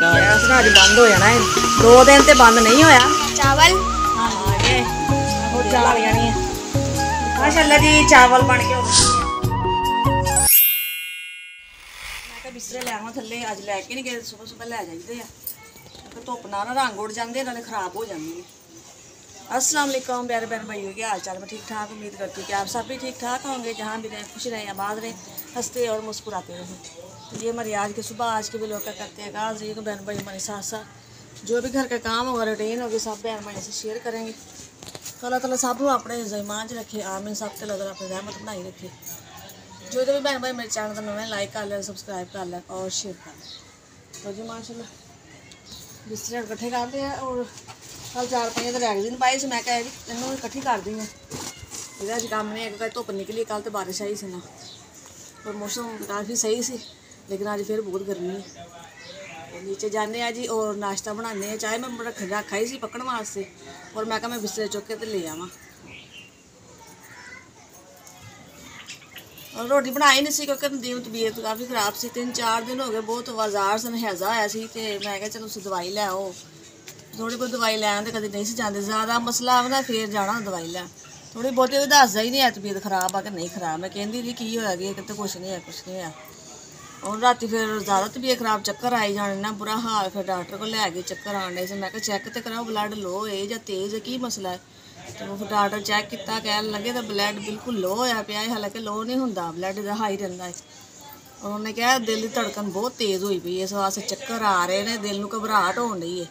Gas ना अज बंद हो जाना है, 2 दिन तो बंद नहीं होया। चावल आ गए और चाल जानी है माशाअल्लाह जी। चावल बन के मैं बिस्तरे ले आवा थले, अज लैके नहीं गए, सुबह सुबह लै जाइए धुप ना रंग उड़ जाते नाले खराब हो जाती है। अस्सलाम वालेकुम प्यारे बहन भाइयों, क्या हाल चाल? मैं ठीक ठाक उम्मीद करती हूँ कि आप सब भी ठीक ठाक होंगे, जहाँ भी रहें खुश रहें, आबाद रहें, हंसते और मुस्कुराते रहें। तो ये हमारी आज की सुबह आज के भी लोग क्या करते हैं आगाज़, ये तो बहन भाई हमारे साथ साथ जो भी घर का काम होगा रूटीन होगी सब बहन भाई से शेयर करेंगे। तो अल्लाह ताला सब अपने ईमान च रखे, आमीन। सब ते अल्लाह अपनी रहमत बनाई रखे। जो भी बहन भाई मेरे चैनल का नवा लाइक कर लें, सब्सक्राइब कर लें और शेयर कर लें। तो जी माशाल्लाह बिस्तरे इकट्ठे करते हैं और कल 4-5 मैगजीन पाई से, मैं कहा इन्हों इकट्ठी कर दी है। ये अज काम नहीं है, धुप निकली, कल तो बारिश आई सी ना, और मौसम काफ़ी सही सी, लेकिन अज फिर बहुत गर्मी है। नीचे जाने जी और नाश्ता बनाने, चाहे मैं रखा ही सी पकड़ वास्ते, और मैं कहा मैं बिस्तरे चुक के तो ले आवा। और रोटी बनाई नहीं सी क्योंकि नदीम तबीयत काफ़ी खराब सी, 3-4 दिन हो गए बहुत बाजार से नहजा आया सी, तो मैं कहा चलो तुम दवाई लै आओ, थोड़ी बहुत दवाई लैन तो कभी नहीं सी जाते, ज़्यादा मसला आवे ना फिर जाना दवाई लैन। थोड़ी बहुती दसदा ही नहीं है तबीयत खराब आ कि नहीं खराब, मैं कहती नहीं की होया कि तो कुछ नहीं है कुछ नहीं है। और राती फिर ज़्यादा तबीयत खराब, चक्कर आई जाने ना बुरा हाल, फिर डॉक्टर को लै गए, चक्कर आने से मैं कहा चैक तो कराओ ब्लड लो है या तेज़ है, की मसला है। तो फिर डॉक्टर चैक किया, कह लगे तो ब्लड बिल्कुल लो होया पिया है, हालांकि लो नहीं होंदा, ब्लड हाई रहिंदा है। और उन्हें कहा दिल की धड़कन बहुत तेज़ हुई पई, इस वास्ते चक्कर आ रहे हैं, दिल में घबराहट होन रही है।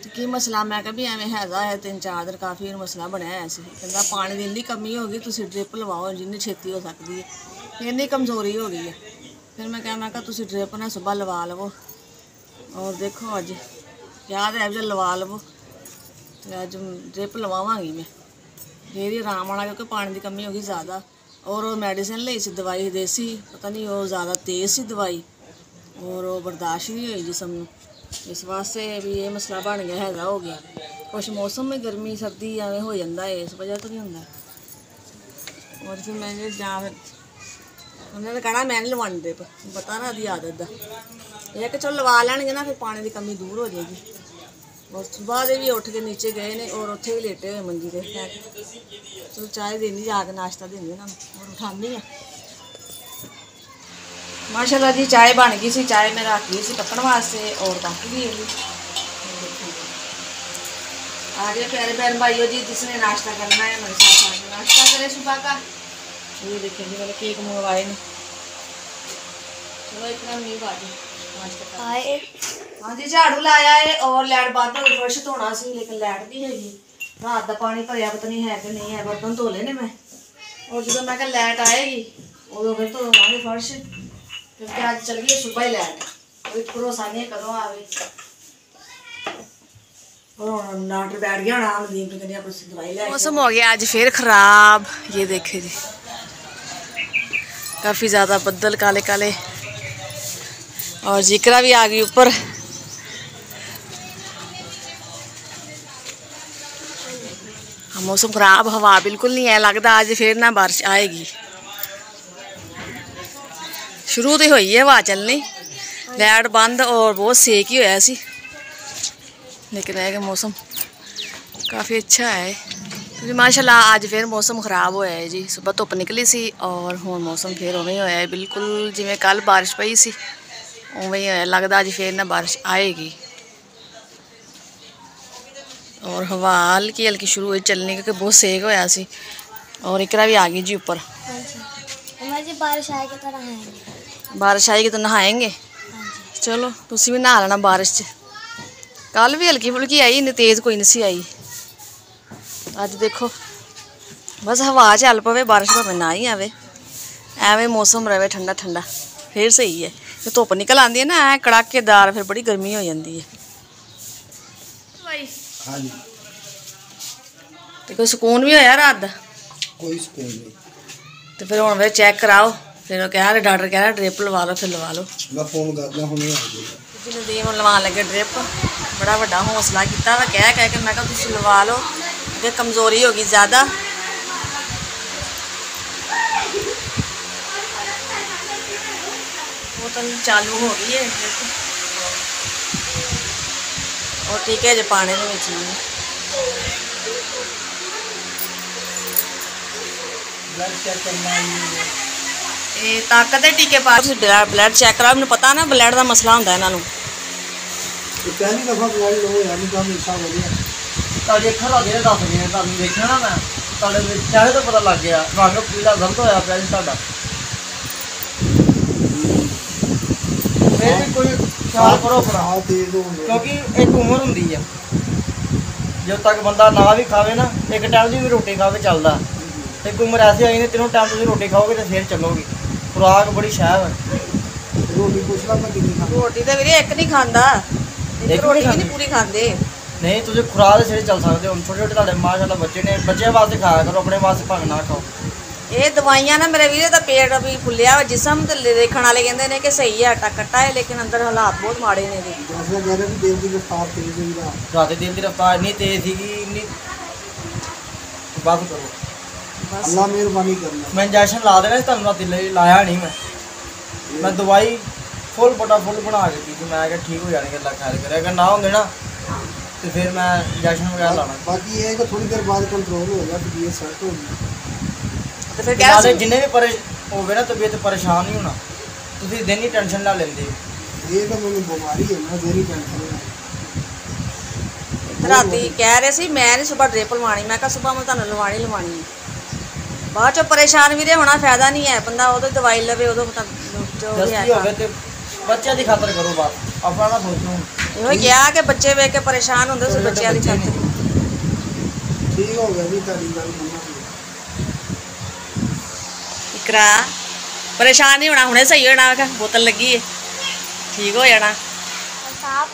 की मसला, मैं कहा भी एवं है 3-4 दिन काफ़ी मसला बनया है। कहता पानी की इन्नी कमी हो गई, तुम ड्रिप लवाओ जिन्नी छेती हो सकती है, इन्नी कमज़ोरी हो गई है। फिर मैं कहा तुम ड्रिप ना सुबह लवा लवो, और देखो अज याद है जो लवा लवो, तो अज ड्रिप लवावगी मैं, फिर ही आराम आना, क्योंकि पानी की कमी हो गई ज़्यादा। और वो मेडिसिन ली सी दवाई देसी, पता नहीं वो ज़्यादा तेज़ सी दवाई, और वो बर्दाश्त नहीं हुई जिसम, इस वास्ते भी ये मसला बन गया है, हो गया कुछ मौसम में गर्मी सर्दी एवं हो जाता है, इस वजह तो नहीं होंगे। और फिर मैंने जहाँ उन्होंने कहना मैं नहीं लवानी ड्रिप, पता ना अभी आदत का यह कि चलो लवा लैनगे ना, फिर पानी की कमी दूर हो जाएगी। और सुबह दे भी उठ के नीचे गए ने और उत्थे भी लेटे हुए मंजी से, चलो चाय देनी जाके नाश्ता देनी ना और उठानी है। माशाल्लाह जी चाय बन गई सी, चाय मैं रख गई सी पकड़ वास्ते और पक गई है। आ गए प्यारे बहन भाइयों जी, जिसने नाश्ता करना है मेरे साथ नाश्ता करें सुबह का। ये देखिए जी मैंने केक मंगवाए ने, चलो इतना नहीं बाजी नाश्ता कर। हाँ जी झाड़ू लाया है और लाइट बंद हो गई, फर्श धोना सी लेकिन लाइट नहीं हैगी, रात का पानी भरिया पता नहीं है कि नहीं है, बर्तन धो लेने मैं, और जो मैं लाइट आएगी उदों फिर धोवांगे फर्श, क्योंकि आज चल गई सुबह ही लाइट, कोई भरोसा नहीं कदों आवे। डॉक्टर बैठ गया होना, दवाई ले। मौसम हो गया आज फिर खराब, ये देखे जी काफ़ी ज़्यादा बदल काले काले, और जिक्रा भी आ गई ऊपर। मौसम खराब, हवा बिल्कुल नहीं है, लगता आज फिर ना बारिश आएगी। शुरू तो हुई है हवा चलनी, लाइट बंद और बहुत सेक ही होया सी, लेकिन है कि मौसम काफ़ी अच्छा है। तो माशाल्लाह आज फिर मौसम ख़राब होया है जी, सुबह धुप निकली सी और हुण मौसम फिर उवें होया है, बिल्कुल जिवें कल बारिश पई सी उवें ही होया, लगता अज फिर ना बारिश आएगी। और हवा हल्की हल्की शुरू हुई चलनी, क्योंकि बहुत सेक होया सी। और इकरा भी आ गई जी ऊपर। बारिश आएगी तो नहाएंगे, बारिश आएगी तो नहाएंगे। चलो तुसी भी नहा लेना बारिश च, कल भी हल्की फुल्की आई, इन्नी तेज़ कोई नहीं सी आई। अज देखो बस हवा चल पवे, बारिश भावें ना ही आवे, एवं मौसम रहे ठंडा ठंडा फिर सही है। जो धुप निकल आती है ना कड़ाकेदार, फिर बड़ी गर्मी हो जाती है। तो कोई सुकून भी होया रात का? कोई सुकून नहीं। तो फिर हुण चेक कराओ, फिर कह रहे डॉक्टर कह रहा ड्रिप लवा लो, फिर लवा लो। मैं फोन करदा हुणे आ जाएगा। नदीम लवान लगे ड्रिप, बड़ा वड्डा हौसला किया वा, कह के मैं कहा तुसीं लवा लो, कि कमज़ोरी हो गई ज़्यादा। बोतल चालू हो गई है, और टीके जो पाने ਦੇ ਵਿੱਚ ਨੇ ब्लड चेक करना है। ਇਹ ਤਾਕਤ ਦੇ ਟੀਕੇ ਪਾ ਤੁਸੀਂ ਬਲੱਡ ਚੈੱਕ ਕਰਾਓ। ਮੈਨੂੰ ਪਤਾ ਨਾ ਬਲੱਡ ਦਾ ਮਸਲਾ ਹੁੰਦਾ ਇਹਨਾਂ ਨੂੰ। तो पहली दफा ब्लड लो यानी काम हिस्सा हो गया। ਤੁਹਾਡੀ ਅੱਖਾਂ ਲੱਗ ਗਏ ਦੱਸ ਗਏ ਤੁਹਾਨੂੰ ਦੇਖਿਆ ਨਾ ਮੈਂ ਤੁਹਾਡੇ ਚਿਹਰੇ ਤੋਂ ਪਤਾ ਲੱਗ ਗਿਆ ਰੰਗ ਪੀਲਾ ਦਰਦ ਹੋਇਆ ਪਿਆ ਜੀ ਤੁਹਾਡਾ। ਫਿਰ ਵੀ ਕੋਈ ਖਿਆਲ ਕਰੋ ਭਰਾ हाथ तेज हो गया। ਕਿਉਂਕਿ ਇੱਕ ਉਮਰ ਹੁੰਦੀ ਆ ਜਦੋਂ ਤੱਕ ਬੰਦਾ ਨਾ ਵੀ ਖਾਵੇ ਨਾ ਇੱਕ ਟਾਈਮ ਦੀ ਵੀ ਰੋਟੀ ਖਾਵੇ ਚੱਲਦਾ। ਇੱਕ ਉਮਰ ਐਸੀ ਆਈ ਨੇ ਤਿੰਨੋਂ ਟਾਈਮ ਤੁਸੀਂ ਰੋਟੀ ਖਾਓਗੇ ਤੇ ਫਿਰ ਚੱਲੋਗੇ। ਖੁਰਾਕ ਬੜੀ ਸ਼ਾਇਦ ਹੈ। रोटी पूछना मैं कितनी खानी। ਰੋਟੀ ਤੇ ਵੀਰੇ ਇੱਕ ਨਹੀਂ ਖਾਂਦਾ। ਇੱਕ ਇੱਕ ਰੋਟੀ ਨਹੀਂ ਵੀ ਨਹੀਂ ਪੂਰੀ ਖਾਂਦੇ। ਨਹੀਂ ਤੁਸੀਂ ਖੁਰਾਕ ਦੇ ਸਿਰੇ ਚੱਲ ਸਕਦੇ ਹੋ। ਛੋਟੇ ਛੋਟੇ ਤੁਹਾਡੇ ਮਾਸ਼ਾਅੱਲਾ ਬੱਚੇ ਨੇ ਬੱਚਿਆਂ ਵਾਸਤੇ ਖਾਇਆ ਕਰੋ ਆਪਣੇ ਵਾਸਤੇ ਭਾਵੇਂ ਨਾ ਖਾਓ। ਇਹ ਦਵਾਈਆਂ ਨਾ ਮੇਰੇ ਵੀਰੇ ਦਾ ਪੇਟ ਵੀ ਫੁੱਲਿਆ ਵਾ ਜਿਸਮ ਤੇ ਦੇਖਣ ਵਾਲੇ ਕਹਿੰਦੇ ਨੇ ਕਿ ਸਹੀ ਹੈ ਆਟਾ ਕੱਟਾ ਹੈ ਲੇਕਿਨ ਅੰਦਰ ਹਾਲਾਤ ਬਹੁਤ ਮਾੜੇ ਨੇ ਇਹਦੇ। जैसे कह रहे थे देव की रफ्तार तेज हुई रहा। ਰਾਤ ਦੇ ਦਿਨ ਦੀ ਰਫਤਾਰ ਇੰਨੀ ਤੇਜ਼ ਸੀਗੀ ਇੰਨੀ ਬਸ ਕਰੋ। ਬਸ अल्लाह मेहरबानी करना। ਮੈਂ ਇੰਜੈਕਸ਼ਨ ਲਾ ਦੇਣਾ ਸੀ ਤੁਹਾਨੂੰ ਰਾਤੀ ਲਾਇਆ ਨਹੀਂ ਮੈਂ ਦਵਾਈ ਫੁੱਲ ਬਣਾ ਕੇ ਦਿੱਤੀ ਮੈਂ ਕਿਹਾ ਠੀਕ ਹੋ ਜਾਣਗੇ ਅੱਲਾ ਖੈਰ ਕਰੇ। ਅਗਰ ਨਾ ਹੁੰਦੇ ਨਾ ਤੇ ਫਿਰ ਮੈਂ ਇੰਜੈਕਸ਼ਨ ਵਗੈਰਾ ਲਾਣਾ। बाकी ये है कि थोड़ी देर बाद कंट्रोल होगा तबीयत सेट होगी। ਤੇ ਫਿਰ ਕਿਹਾ ਸੀ ਜਿੰਨੇ ਵੀ ਹੋਵੇ ਨਾ ਤਬੀਅਤ ਪਰੇਸ਼ਾਨ ਨਹੀਂ ਹੋਣਾ। ਤੁਸੀਂ ਦਿਨ ਹੀ ਟੈਨਸ਼ਨ ਲੈ ਲੈਂਦੇ ਹੋ। ये तो मैंने बीमारी है ना देरी टेंशन है। ਰਾਤੀ ਕਹਿ ਰਹੇ ਸੀ ਮੈਂ ਨਹੀਂ ਸਵੇਰ ਡ੍ਰਿਪ ਲਵਾਣੀ। ਮੈਂ ਕਿਹਾ ਸਵੇਰ ਮੈਂ ਤੁਹਾਨੂੰ ਲਵਾਣੀ ਹੈ। ਬਾਅਦ ਚੋਂ ਪਰੇਸ਼ਾਨ ਵੀਰੇ ਹੋਣਾ ਫਾਇਦਾ ਨਹੀਂ ਹੈ। ਬੰਦਾ ਉਦੋਂ ਦਵਾਈ ਲਵੇ ਉਦੋਂ ਪਤਾ ਜੋ ਵੀ ਜਲਦੀ ਹੋਵੇ ਤੇ ਬੱਚਿਆਂ ਦੀ ਖਾਤਰ ਕਰੋ ਬਸ ਆਪਣਾ ਨਾ ਸੋਚੋ। ਇਹੋ ਹੀ ਕਿਹਾ ਕਿ ਬੱਚੇ ਵੇਖ ਕੇ ਪਰੇਸ਼ਾਨ ਹੁੰਦੇ ਸੀ ਬੱਚਿਆਂ ਦੀ ਖਾਤਰ। ठीक हो गया जी तारी गल मन्ना। ਇਕਰਾ ਪਰੇਸ਼ਾਨ ਨਹੀਂ ਹੋਣਾ ਹੁਣੇ ਸਹੀ ਹੋਣਾ। ਵੇਖ ਬੋਤਲ ਲੱਗੀ ਹੈ ਠੀਕ ਹੋ ਜਾਣਾ। साहब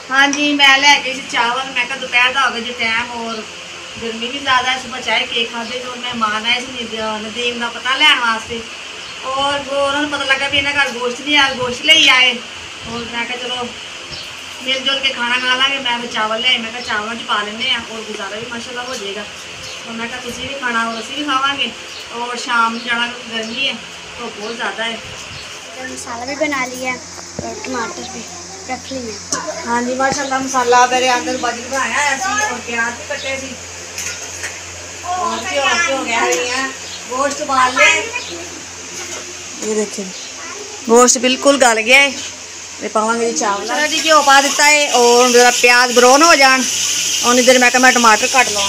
ਹਾਂਜੀ ਮੈਂ ਲੈ ਕੇ ਸੀ ਚਾਵਲ। ਮੈਂ ਕਿਹਾ ਦੁਪਹਿਰ ਦਾ ਹੋ ਗਿਆ ਜੀ ਟਾਈਮ और गर्मी भी ज़्यादा है। सुबह चाय केक खाते जो मेहमान आए थे नदीम का पता लैन वास्ते और वो उन्होंने पता लगा भी इन्हें घर गोश्त नहीं आया गोश्त ले ही आए। और मैं कहा चलो मिलजुल के खाना खा लाँगे। मैं फिर चावल ले मैं कहा चावलों च पा लेंगे और गुजारा भी माशाल्लाह हो जाएगा। और मैं कहा तुसी भी खाना और असी भी खावांगे और शाम जाना गर्मी है तो बहुत ज़्यादा है। तो मसाला भी बना लिया और टमाटर भी रख लिए। हाँ जी माशाल्लाह मसाला मेरे अंदर बाजी बनाया है और प्याज भी कटे सी और हो गया है गोश्त उबाल लिया। ये देखिए गोश्त बिल्कुल गल गया है। ये पावांगे जी चावल जी घ्यो पा दिता है और जरा प्याज ब्राउन हो जान और इधर मैं कहा मैं टमाटर कट लवा।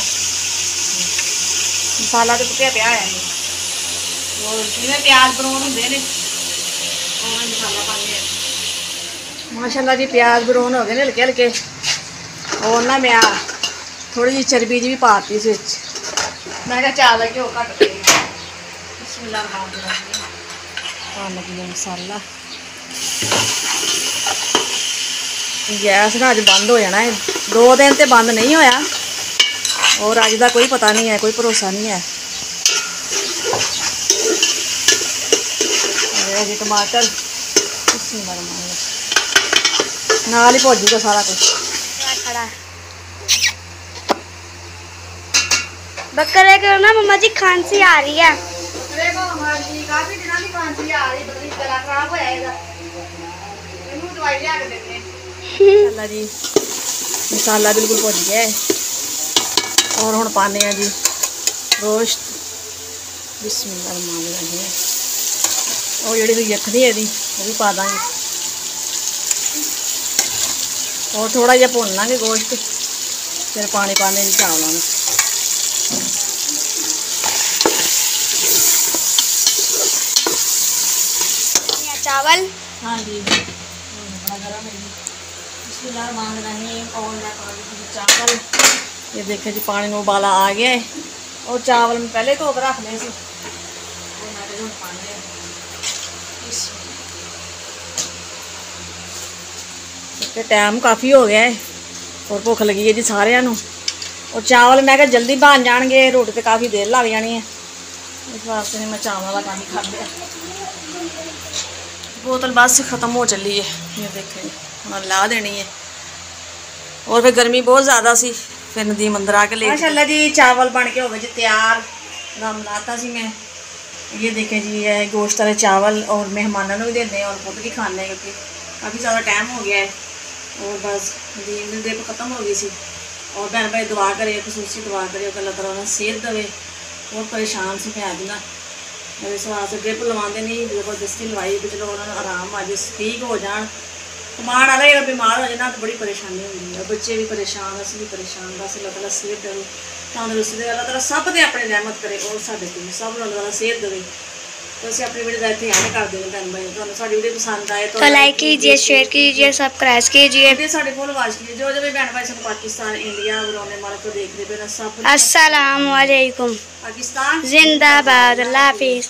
मसाला तो कुटिया पिया है और जिवें प्याज ब्राउन होंदे ने उवें मसाला पाने माशाल्लाह जी। प्याज ब्राउन हो गए ने हल्के हल्के और ना मैं थोड़ी जी चर्बी जी भी पाती इस विच। मैं क्या चावल घ्यो घट पे लगी मसाला गैस ना अज बंद हो जाना है। 2 दिन तो बंद नहीं होया और अज का कोई पता नहीं है कोई भरोसा नहीं है। जी टमाटर नाल ही भुजूगा सारा कुछ। खड़ा बकरे को ना मम्मा जी खांसी आ रही है। काफी दिनों की खांसी आ रही बड़ी गला खराब होया ਇਹਦਾ ਇਹਨੂੰ ਦਵਾਈ ਲਿਆ ਕੇ ਦਿੰਦੇ ਮਸਾਲਾ ਜੀ। मसाला बिल्कुल भुज गया है और हुण पाने आ जी रोस्ट। बिस्मिल्लाह और जिहड़ी यखनी है दी वो भी पा देंगे और थोड़ा जिहा भुन लांगे गोश्त फिर पानी पाने जी चावलों में। चावल हाँ जी बड़ा गर्म है जी। बिस्मिल्लाह रहमान रहीम और मैं पानी चावल। ये देखें जी पानी में उबाला आ गया है और चावल में पहले धो के रख ले सी और मैं पानी तो टाइम काफ़ी हो गया है और भुख लगी है जी सारिਆਂ ਨੂੰ और चावल मैं क्या जल्दी बन जाएंगे रोटी तो काफ़ी देर लग जानी है इस वास्ते ने मैं चावल का पानी खा लिया। बोतल बस ख़त्म हो चली है। ये देखें हम ला देनी है और फिर गर्मी बहुत ज़्यादा सी फिर नदीम अंदर आके ले माशाल्लाह जी चावल बन के हो गए जी तैयार। दम लाता सी मैं। ये देखें जी ये गोश्त वाले चावल और मेहमानों को भी देने और खुद भी खाने क्योंकि काफ़ी ज़्यादा टाइम हो गया है और बस दीन ਦੀ ਡ੍ਰਿਪ खत्म हो गई सी और भैन भाई दुआ करे खसूसी दुआ करे कि अल्लाह तआला उन्हें सेहत देवे। बहुत परेशान सी मैं अज ना मेरे सवाल से ड्रिप लवाते नहीं जबरदस्ती लवाई भी चलो उन्होंने आराम आ जाए ठीक हो जान। कमान वाला अगर बीमार हो जाए ना तो बड़ी परेशानी होती है बच्चे भी परेशान अस भी परेशान बस अल्लाह तआला सेहत देवे तंदुरुस्ती दे अल्लाह तआला सब दे अपनी रहमत करे और साडे ते सब अल्लाह तआला सेहत देवे। तो असं अपनी वीडियो का इतने एंड कर देंगे भैन भाई तो साड़ी वीडियो पसंद आए तो लाइक कीजिए, शेयर कीजिए, सब्सक्राइब कीजिए। साढ़े फुल आवाज कीजिए जो भी भैन भाई सब पाकिस्तान इंडिया बुलाने वाले को देख रहे हैं सब अस्सलाम वालेकुम। पाकिस्तान जिंदाबाद। अल्लाह हाफिज़।